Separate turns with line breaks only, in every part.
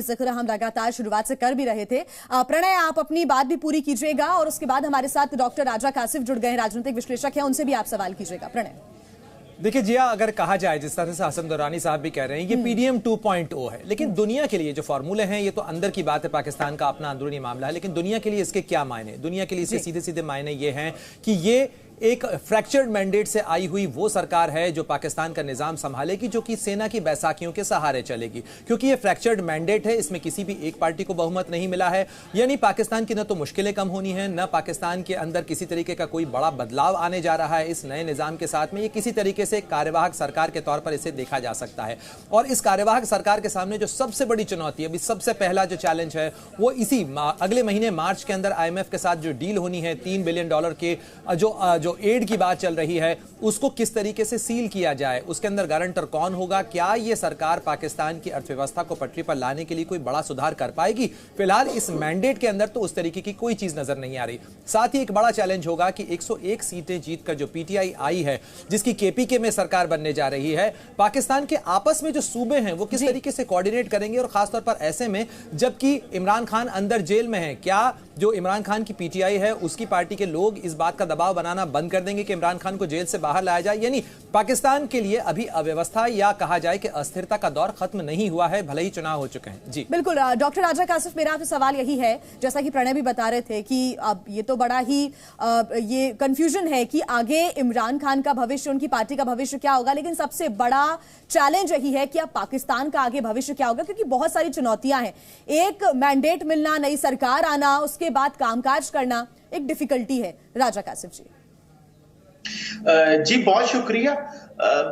ही जिक्र हम लगातार शुरुआत से कर भी रहे थे। प्रणय, आप अपनी बात भी पूरी कीजिएगा और उसके बाद हमारे साथ डॉक्टर राजा कासिफ जुड़ गए, राजनीतिक विश्लेषक हैं, उनसे भी आप सवाल कीजिएगा। प्रणय,
देखिए जिया, अगर कहा जाए जिस तरह से हसन दुरानी साहब भी कह रहे हैं, ये पीडीएम 2.0 है, लेकिन दुनिया के लिए जो फॉर्मूले हैं, ये तो अंदर की बात है, पाकिस्तान का अपना अंदरूनी मामला है, लेकिन दुनिया के लिए इसके क्या मायने? दुनिया के लिए इसके सीधे सीधे मायने ये हैं कि ये एक फ्रैक्चर्ड मैंडेट से आई हुई वो सरकार है जो पाकिस्तान का निजाम संभालेगी, जो कि सेना की बैसाखियों के सहारे चलेगी, क्योंकि ये फ्रैक्चर्ड मैंडेट है, इसमें किसी भी एक पार्टी को बहुमत नहीं मिला है। यानी पाकिस्तान की न तो मुश्किलें कम होनी है, न पाकिस्तान के अंदर किसी तरीके का कोई बड़ा बदलाव आने जा रहा है इस नए निजाम के साथ में। ये किसी तरीके से कार्यवाहक सरकार के तौर पर इसे देखा जा सकता है। और इस कार्यवाहक सरकार के सामने जो सबसे बड़ी चुनौती, अभी सबसे पहला जो चैलेंज है, वो इसी अगले महीने मार्च के अंदर IMF के साथ जो डील होनी है, $3 बिलियन के जो एड की बात चल रही है, उसको किस तरीके से सील किया जाए, उसके अंदर गारंटर कौन होगा, क्या यह सरकार पाकिस्तान की अर्थव्यवस्था को पटरी पर लाने के लिए कोई बड़ा सुधार कर पाएगी? फिलहाल इस मैंडेट के अंदर तो उस तरीके की कोई चीज नजर नहीं आ रही। साथ ही एक बड़ा चैलेंज होगा कि 101 सीटें जीतकर जो PTI आई है, जिसकी KPK में सरकार बनने जा रही है, पाकिस्तान के आपस में जो सूबे हैं वो किस तरीके से कोऑर्डिनेट करेंगे, और खासतौर पर ऐसे में जबकि इमरान खान अंदर जेल में है, क्या जो इमरान खान की PTI है उसकी पार्टी के लोग इस बात का दबाव बनाना बंद कर देंगे कि इमरान खान को जेल से बाहर लाया जाए? यानी पाकिस्तान के लिए अभी अव्यवस्था या कहा जाए कि अस्थिरता का दौर खत्म नहीं हुआ है, भले ही चुनाव हो चुके हैं। जी
बिल्कुल। डॉक्टर राजा कासिफ, मेरा आपसे सवाल यही है, जैसा कि प्रणय भी बता रहे थे कि अब ये तो बड़ा ही ये कंफ्यूजन है कि आगे इमरान खान का भविष्य, उनकी पार्टी का भविष्य क्या होगा, लेकिन सबसे बड़ा चैलेंज यही है कि अब पाकिस्तान का आगे भविष्य क्या होगा, क्योंकि बहुत सारी चुनौतियां हैं। एक मैंडेट मिलना, नई सरकार आना, उसके बाद कामकाज करना एक डिफिकल्टी है। राजा कासिफ जी।
जी बहुत शुक्रिया।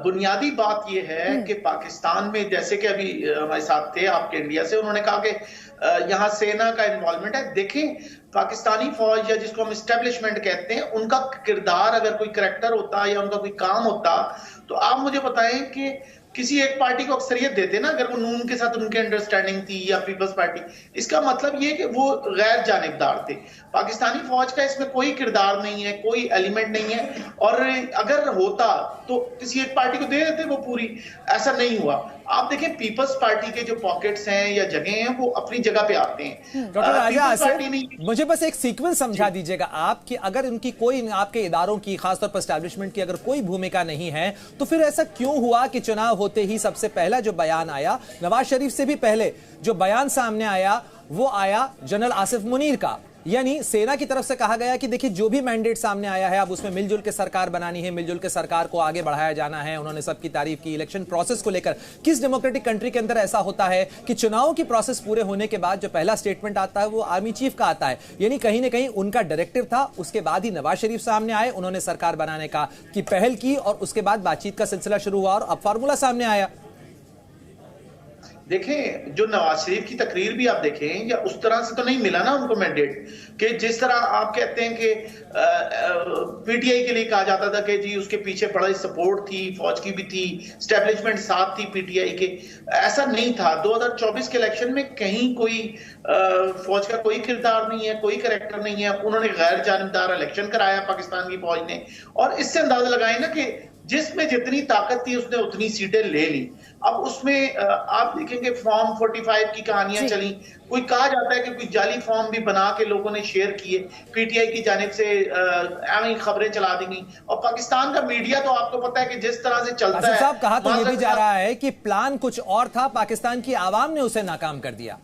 बुनियादी बात यह है कि पाकिस्तान में, जैसे कि अभी हमारे साथ थे आपके इंडिया से, उन्होंने कहा कि यहाँ सेना का इन्वॉल्वमेंट है। देखें, पाकिस्तानी फौज या जिसको हम एस्टेब्लिशमेंट कहते हैं, उनका किरदार, अगर कोई करैक्टर होता या उनका कोई काम होता, तो आप मुझे बताएं कि किसी एक पार्टी को अक्सरियत देते ना, अगर वो नून के साथ उनकी अंडरस्टैंडिंग थी या पीपल्स पार्टी, इसका मतलब ये कि वो गैर जानिबदार थे। पाकिस्तानी फौज का इसमें कोई किरदार नहीं है, कोई एलिमेंट नहीं है, और अगर होता तो किसी एक पार्टी को दे देते वो पूरी। ऐसा नहीं हुआ। आप देखें, पीपल्स पार्टी के जो पॉकेट्स हैं या जगह हैं, वो अपनी जगह पे आते हैं।
डॉक्टर राजा, मुझे बस एक सीक्वेंस समझा दीजिएगा आप, कि अगर उनकी कोई, आपके इदारों की, खासतौर पर एस्टैब्लिशमेंट की अगर कोई भूमिका नहीं है, तो फिर ऐसा क्यों हुआ कि चुनाव होते ही सबसे पहला जो बयान आया, नवाज शरीफ से भी पहले जो बयान सामने आया, वो आया जनरल आसिफ मुनीर का? यानी सेना की तरफ से कहा गया कि देखिए, जो भी मैंडेट सामने आया है, अब उसमें मिलजुल के सरकार बनानी है, मिलजुल के सरकार को आगे बढ़ाया जाना है। उन्होंने सबकी तारीफ की। इलेक्शन प्रोसेस को लेकर किस डेमोक्रेटिक कंट्री के अंदर ऐसा होता है कि चुनाव की प्रोसेस पूरे होने के बाद जो पहला स्टेटमेंट आता है वो आर्मी चीफ का आता है? यानी कहीं ना कहीं उनका डायरेक्टिव था, उसके बाद ही नवाज शरीफ सामने आए, उन्होंने सरकार बनाने का की पहल की, और उसके बाद बातचीत का सिलसिला शुरू हुआ और अब फार्मूला सामने आया।
देखें, जो नवाज शरीफ की तकरीर भी आप देखें, या उस तरह से तो नहीं मिला ना उनको मैंडेट, कि जिस तरह आप कहते हैं कि PTI के लिए कहा जाता था कि जी उसके पीछे बड़ी सपोर्ट थी, फौज की भी थी, एस्टेब्लिशमेंट साथ थी PTI के। ऐसा नहीं था। 2024 के इलेक्शन में कहीं कोई फौज का कोई किरदार नहीं है, कोई करैक्टर नहीं है। उन्होंने गैर जानिबदार इलेक्शन कराया पाकिस्तान की फौज ने, और इससे अंदाजा लगाए ना कि जिसमें जितनी ताकत थी उसने उतनी सीटें ले ली। अब उसमें आप देखेंगे फॉर्म 45 की कहानियां चली। कोई कहा जाता है कि कोई जाली फॉर्म भी बना के लोगों ने शेयर किए, PTI की जानिब से ऐसी खबरें चला दी गई। और पाकिस्तान का मीडिया तो आपको पता है कि जिस तरह से चलता है।
साहब, कहा तो ये भी जा रहा है कि प्लान कुछ और था, पाकिस्तान की आवाम ने उसे नाकाम कर दिया।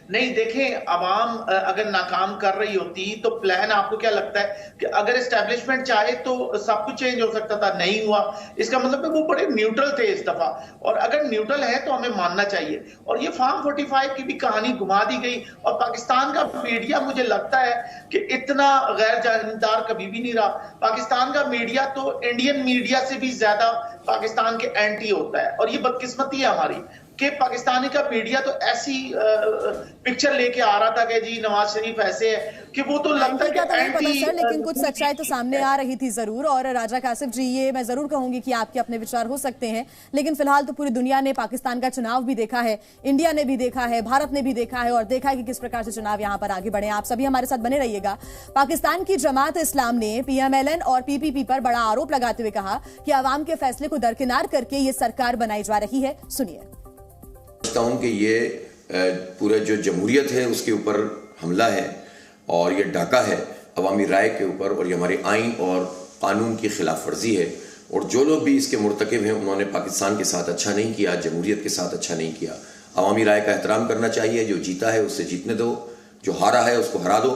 नहीं, देखें, आवाम अगर नाकाम कर रही होती तो प्लान, आपको क्या लगता है कि अगर एस्टेब्लिशमेंट चाहे तो सब कुछ चेंज हो सकता था? नहीं हुआ। इसका मतलब है वो बड़े न्यूट्रल थे इस दफा, और अगर न्यूट्रल है तो हमें मानना चाहिए। और ये फॉर्म 45 की भी कहानी घुमा दी गई, और पाकिस्तान का मीडिया, मुझे लगता है कि इतना गैर जानिबदार कभी भी नहीं रहा। पाकिस्तान का मीडिया तो इंडियन मीडिया से भी ज्यादा पाकिस्तान के एंटी होता है, और ये बदकिस्मती है हमारी कि पाकिस्तानी का मीडिया तो ऐसी पिक्चर लेके आ रहा था कि जी नवाज शरीफ ऐसे है, कि वो तो लगता है कि
एंटी, लेकिन कुछ सच्चाई तो सामने आ रही थी जरूर। और राजा कासिफ जी, ये मैं जरूर कहूंगी कि आपके अपने विचार हो सकते हैं, लेकिन फिलहाल तो पूरी दुनिया ने पाकिस्तान का चुनाव भी देखा है, इंडिया ने भी देखा है, भारत ने भी देखा है, और देखा है कि किस प्रकार से चुनाव यहां पर आगे बढ़े। आप सभी हमारे साथ बने रहिएगा। पाकिस्तान की जमात इस्लाम ने PMLN और PPP पर बड़ा आरोप लगाते हुए कहा कि आवाम के फैसले को दरकिनार करके ये सरकार बनाई जा रही है। सुनिए।
समझता हूँ कि ये पूरे जो जमहूरियत है उसके ऊपर हमला है और ये डाका है अवामी राय के ऊपर, और ये हमारे आइन और कानून की खिलाफ वर्जी है। और जो लोग भी इसके मुर्तकिब हैं उन्होंने पाकिस्तान के साथ अच्छा नहीं किया, जमहूरियत के साथ अच्छा नहीं किया। अवामी राय का एहतराम करना चाहिए, जो जीता है उससे जीतने दो, जो हारा है उसको हरा दो,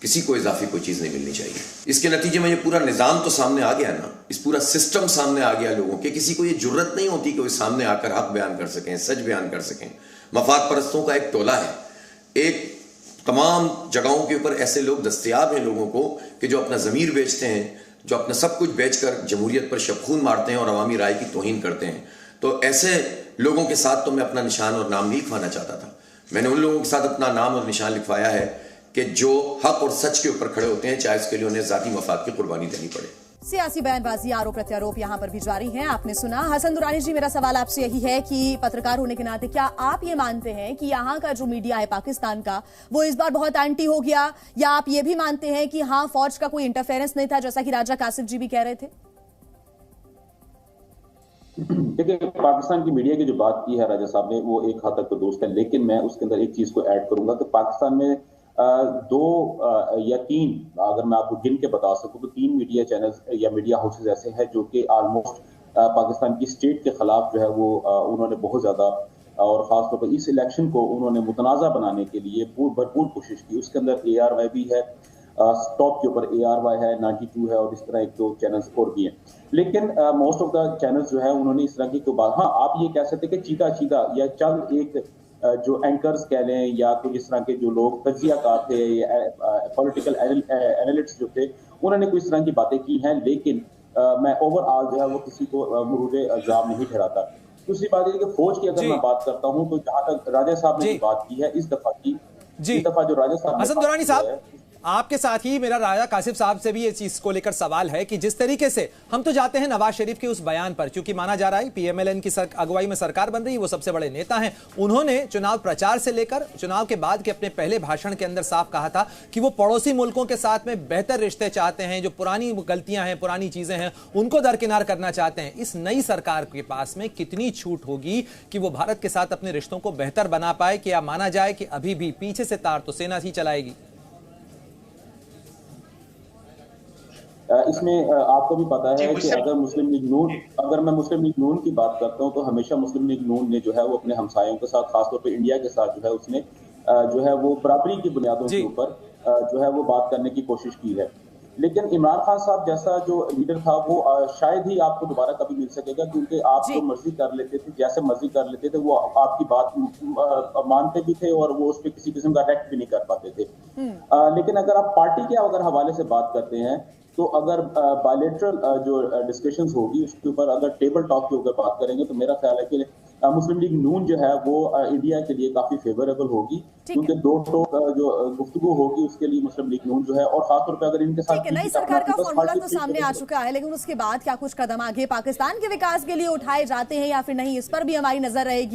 किसी को इजाफी कोई चीज़ नहीं मिलनी चाहिए। इसके नतीजे में ये पूरा निज़ाम तो सामने आ गया ना, इस पूरा सिस्टम सामने आ गया लोगों के। किसी को ये जुर्रत नहीं होती कि वो सामने आकर हक बयान कर सकें, सच बयान कर सकें। मफाद परस्तों का एक टोला है, एक तमाम जगहों के ऊपर ऐसे लोग दस्तयाब हैं लोगों को कि जो अपना ज़मीर बेचते हैं, जो अपना सब कुछ बेचकर जमहूरियत पर शबखून मारते हैं और अवामी राय की तौहीन करते हैं। तो ऐसे लोगों के साथ तो मैं अपना निशान और नाम नहीं लिखवाना चाहता था। मैंने उन लोगों के साथ अपना नाम और निशान लिखवाया है कि जो हक और सच के ऊपर खड़े होते हैं, चाहे उसके लिए उन्हें जाती मफाद की कुर्बानी देनी पड़े।
सियासी बयानबाजी, आरोप प्रत्यारोप यहां पर भी जारी है। आपने सुना। हसन दुरानी जी, मेरा सवाल आपसे यही है कि पत्रकार होने के नाते क्या आप ये मानते हैं कि यहां का जो मीडिया है पाकिस्तान का, वो इस बार बहुत एंटी हो गया, या आप ये भी मानते हैं कि हाँ, फौज का कोई इंटरफेरेंस नहीं था, जैसा कि राजा कासिफ जी भी कह रहे थे?
देखिए, पाकिस्तान की मीडिया की जो बात की है राजा साहब ने, वो एक हद तक तो दुरुस्त है, लेकिन मैं उसके अंदर एक चीज को ऐड करूंगा कि पाकिस्तान में 2 या 3, अगर मैं आपको गिन के बता सकूं तो 3 मीडिया चैनल्स या मीडिया हाउसेज ऐसे हैं जो कि ऑलमोस्ट पाकिस्तान की स्टेट के खिलाफ जो है वो उन्होंने बहुत ज्यादा, और खासतौर पर इस इलेक्शन को उन्होंने मुतनाज़ा बनाने के लिए भरपूर कोशिश की। उसके अंदर ARY भी है, टॉप के ऊपर ARY है, 92 है, और इस तरह 1-2 चैनल्स और भी हैं। लेकिन मोस्ट ऑफ द चैनल्स जो है उन्होंने इस तरह की कोई बात, हाँ आप ये कह सकते हैं कि चीता या चंद एक जो एंकर्स कह लें या कुछ इस तरह के जो लोग तज्जियाकार थे या पॉलिटिकल एनालिस्ट जो थे, उन्होंने कोई इस तरह की बातें की हैं, लेकिन मैं ओवरऑल जो है वो किसी को मुरूद इल्जाम नहीं ठहराता। दूसरी बात है कि फौज की अगर मैं बात करता हूं तो जहां तक राजा साहब ने बात की है इस दफा जो राजा साहब,
हसन दुरानी साहब, आपके साथ ही मेरा राजा कासिफ साहब से भी इस चीज को लेकर सवाल है कि जिस तरीके से हम तो जाते हैं नवाज शरीफ के उस बयान पर, क्योंकि माना जा रहा है PMLN की अगुवाई में सरकार बन रही है, वो सबसे बड़े नेता हैं। उन्होंने चुनाव प्रचार से लेकर चुनाव के बाद के अपने पहले भाषण के अंदर साफ कहा था कि वो पड़ोसी मुल्कों के साथ में बेहतर रिश्ते चाहते हैं, जो पुरानी गलतियां हैं, पुरानी चीजें हैं, उनको दरकिनार करना चाहते हैं। इस नई सरकार के पास में कितनी छूट होगी कि वो भारत के साथ अपने रिश्तों को बेहतर बना पाए, कि या माना जाए कि अभी भी पीछे से तार तो सेना ही चलाएगी?
इसमें आपको भी पता है कि अगर मैं मुस्लिम लीग नून की बात करता हूं तो हमेशा मुस्लिम लीग नून ने जो है वो अपने हमसायों के साथ, खासतौर पे इंडिया के साथ जो है उसने जो है वो बराबरी की बुनियादों के ऊपर जो है वो बात करने की कोशिश की है। लेकिन इमरान खान साहब जैसा जो लीडर था वो शायद ही आपको दोबारा कभी मिल सकेगा, क्योंकि आप जो मर्जी कर लेते थे, जैसे मर्जी कर लेते थे, वो आपकी बात मानते भी थे और वो उस पर किसी किस्म का रिएक्ट भी नहीं कर पाते थे। लेकिन अगर आप पार्टी के अगर हवाले से बात करते हैं तो अगर बायलैटरल जो डिस्कशंस होगी उसके ऊपर अगर टेबल टॉक के ऊपर बात करेंगे तो मेरा ख्याल है कि मुस्लिम लीग नून जो है वो इंडिया के लिए काफी फेवरेबल होगी, क्योंकि 2 टोक जो गुफ्तगू होगी उसके लिए मुस्लिम लीग नून जो है, और खासतौर पर अगर इनके साथ
नई सरकार का फॉर्मूला तो सामने आ चुका है, लेकिन उसके बाद क्या कुछ कदम आगे पाकिस्तान के विकास के लिए उठाए जाते हैं या फिर नहीं, इस पर भी हमारी नजर रहेगी।